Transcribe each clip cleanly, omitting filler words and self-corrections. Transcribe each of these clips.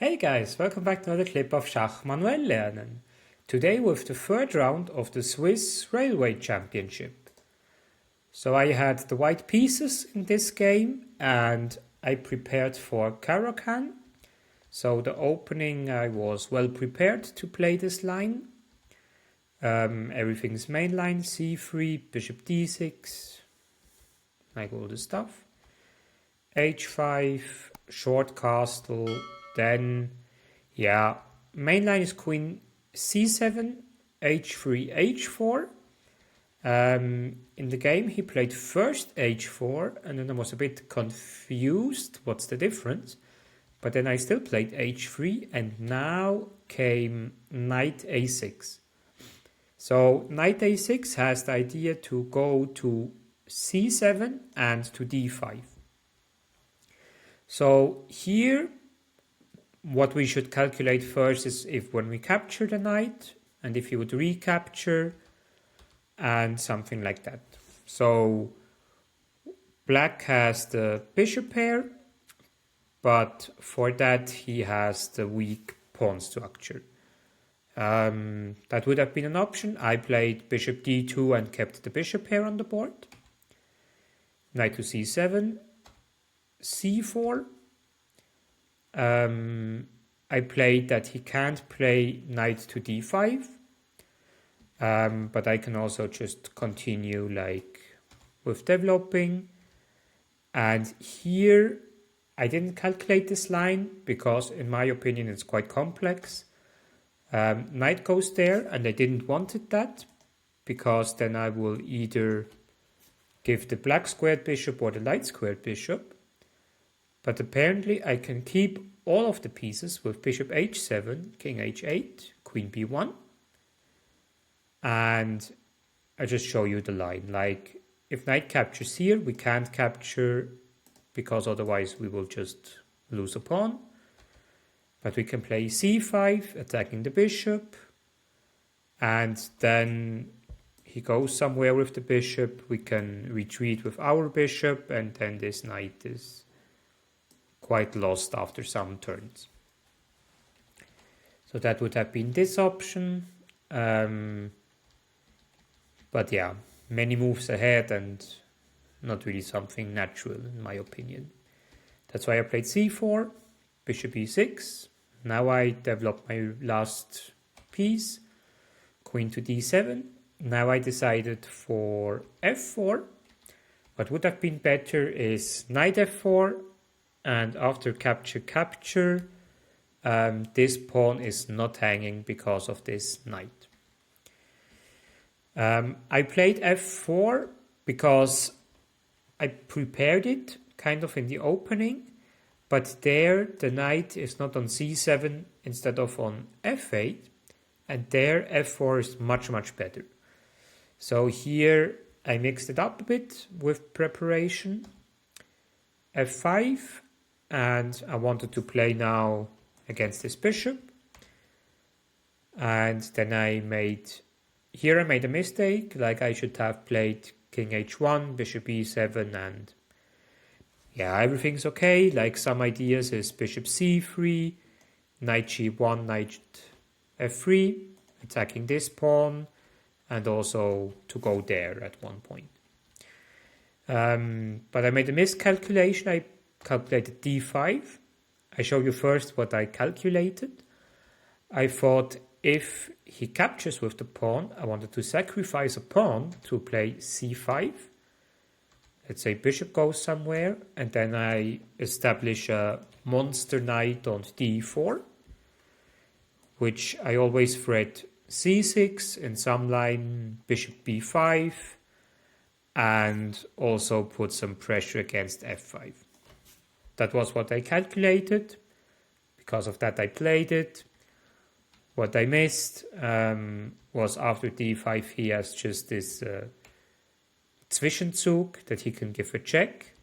Hey guys, welcome back to another clip of Schach-manuel-lernen. Today with the third round of the Swiss Railway Championship. So I had the white pieces in this game and I prepared for Caro-Kann. So the opening I was well prepared to play this line. Everything's main line, c3, bishop d6, like all the stuff. h5, short castle. Then, main line is queen c7, h3, h4. In the game, he played first h4, and then I was a bit confused. What's the difference? But then I still played h3, and now came knight a6. So knight a6 has the idea to go to c7 and to d5. So here, what we should calculate first is if when we capture the knight and if you would recapture and something like that. So black has the bishop pair, but for that he has the weak pawn structure. That would have been an option. I played bishop d2 and kept the bishop pair on the board. Knight to c7, c4. I played that he can't play knight to d5, but I can also just continue like with developing. And here I didn't calculate this line because in my opinion it's quite complex. Knight goes there and I didn't want it that because then I will either give the black squared bishop or the light squared bishop. But apparently I can keep all of the pieces with bishop h7, king h8, queen b1. And I just show you the line. Like if knight captures here, we can't capture because otherwise we will just lose a pawn. But we can play c5, attacking the bishop. And then he goes somewhere with the bishop. We can retreat with our bishop and then this knight is quite lost after some turns. So that would have been this option. But yeah, many moves ahead and not really something natural in my opinion. That's why I played c4, bishop e6. Now I develop my last piece, queen to d7. Now I decided for f4. What would have been better is knight f4. And after capture, this pawn is not hanging because of this knight. I played f4 because I prepared it kind of in the opening, but there the knight is not on c7 instead of on f8, and there f4 is much, much better. So here I mixed it up a bit with preparation. f5. And I wanted to play now against this bishop. And then I made a mistake, like I should have played king h1, bishop e7, and everything's okay. Like some ideas is bishop c3, knight g1, knight f3, attacking this pawn, and also to go there at one point. But I made a miscalculation. I calculated d5. I show you first what I calculated. I thought if he captures with the pawn, I wanted to sacrifice a pawn to play c5. Let's say bishop goes somewhere, and then I establish a monster knight on d4, which I always thread c6, in some line bishop b5, and also put some pressure against f5. That was what I calculated. Because of that I played it. What I missed was after d5 he has just this Zwischenzug that he can give a check.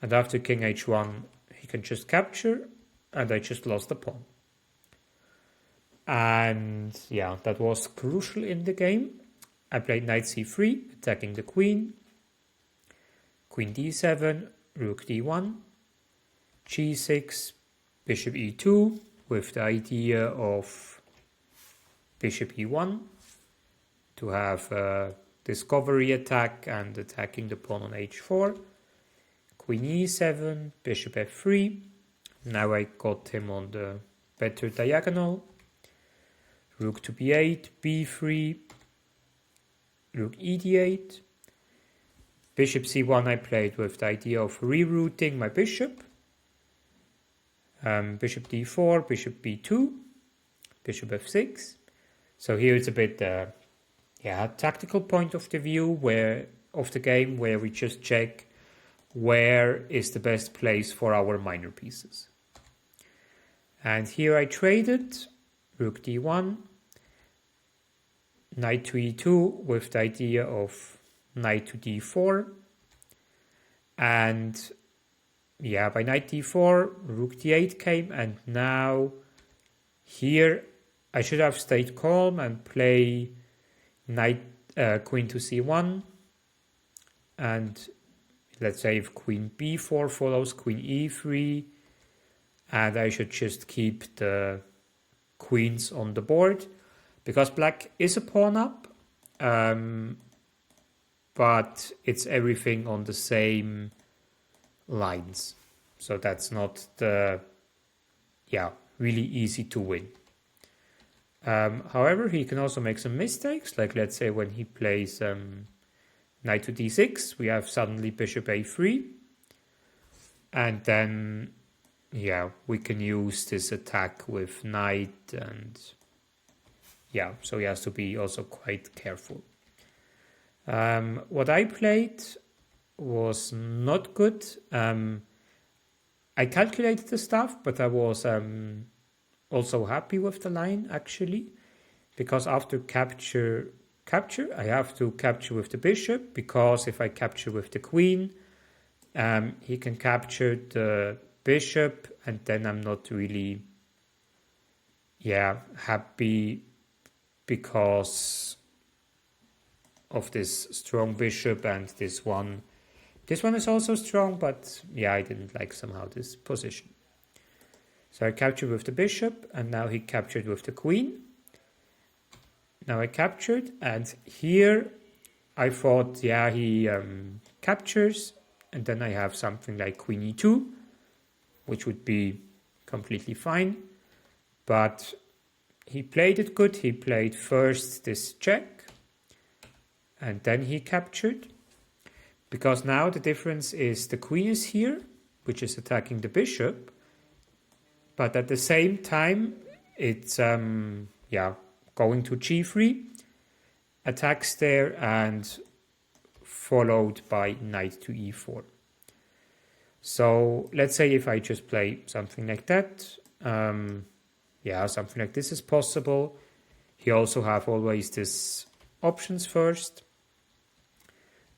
And after king h1 he can just capture and I just lost the pawn. And that was crucial in the game. I played knight c3, attacking the queen. Queen d7, rook d1. g6, bishop e2, with the idea of bishop e1 to have a discovery attack and attacking the pawn on h4. Queen e7, bishop f3. Now I got him on the better diagonal. Rook to b8, b3, rook e d8. Bishop c1 I played with the idea of rerouting my bishop. Bishop d4, bishop b2, bishop f6. So here it's a bit tactical point of the view of the game where we just check where is the best place for our minor pieces. And here I traded rook d1, knight to e2 with the idea of knight to d4. And by knight d4, rook d8 came, and now here I should have stayed calm and play queen to c1. And let's say if queen b4 follows, queen e3, and I should just keep the queens on the board, because black is a pawn up, but it's everything on the same lines. So that's not really easy to win. However, he can also make some mistakes, like let's say when he plays knight to d6, we have suddenly bishop a3, and then we can use this attack with knight, and so he has to be also quite careful. What I played was not good. I calculated the stuff, but I was also happy with the line actually, because after capture I have to capture with the bishop, because if I capture with the queen, he can capture the bishop, and then I'm not really happy because of this strong bishop, and this one is also strong, but I didn't like somehow this position. So I captured with the bishop, and now he captured with the queen. Now I captured, and here I thought he captures, and then I have something like queen e2, which would be completely fine, but he played it good. He played first this check, and then he captured, because now the difference is the queen is here, which is attacking the bishop, but at the same time it's going to g3, attacks there, and followed by knight to e4. So let's say if I just play something like that, something like this is possible. He also have always this options first.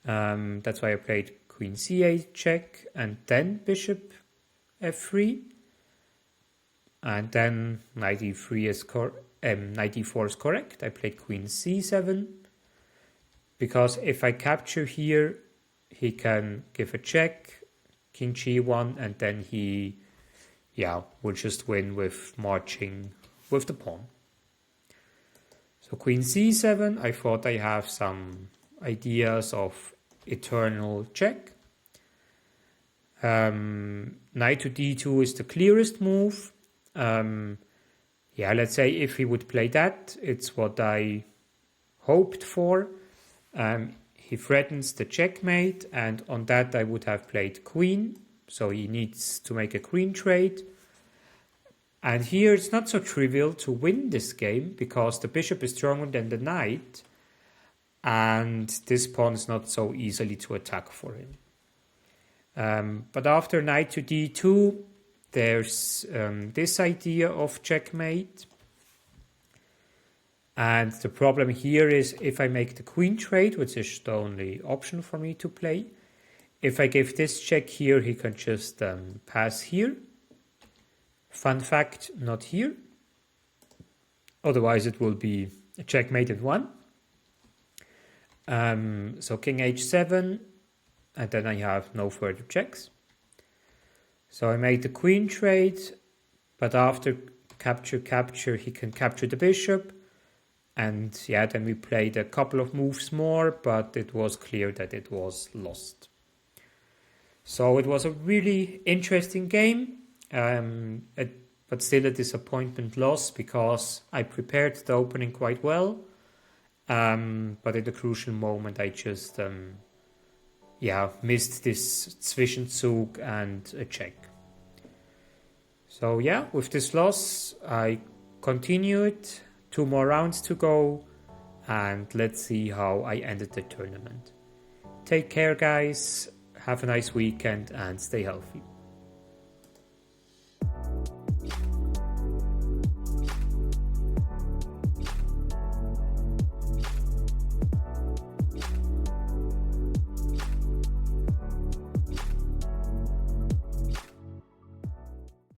That's why I played queen c8 check, and then bishop f3, and then knight e3 is knight e4 is correct. I played queen c7, because if I capture here, he can give a check, king g1, and then he will just win with marching with the pawn. So queen c7, I thought I have some ideas of eternal check. Knight to d2 is the clearest move. Let's say if he would play that, it's what I hoped for. He threatens the checkmate, and on that I would have played queen, so he needs to make a queen trade. And here it's not so trivial to win this game, because the bishop is stronger than the knight, and this pawn is not so easily to attack for him. But after knight to d2, there's this idea of checkmate. And the problem here is if I make the queen trade, which is the only option for me to play, if I give this check here, he can just pass here. Fun fact, not here. Otherwise it will be a checkmate at 1. So king h7, and then I have no further checks. So I made the queen trade, but after capture, capture, he can capture the bishop. And yeah, then we played a couple of moves more, but it was clear that it was lost. So it was a really interesting game, but still a disappointment loss because I prepared the opening quite well. But at the crucial moment, I just missed this Zwischenzug and a check. So yeah, with this loss, I continued. 2 more rounds to go, and let's see how I ended the tournament. Take care, guys. Have a nice weekend and stay healthy.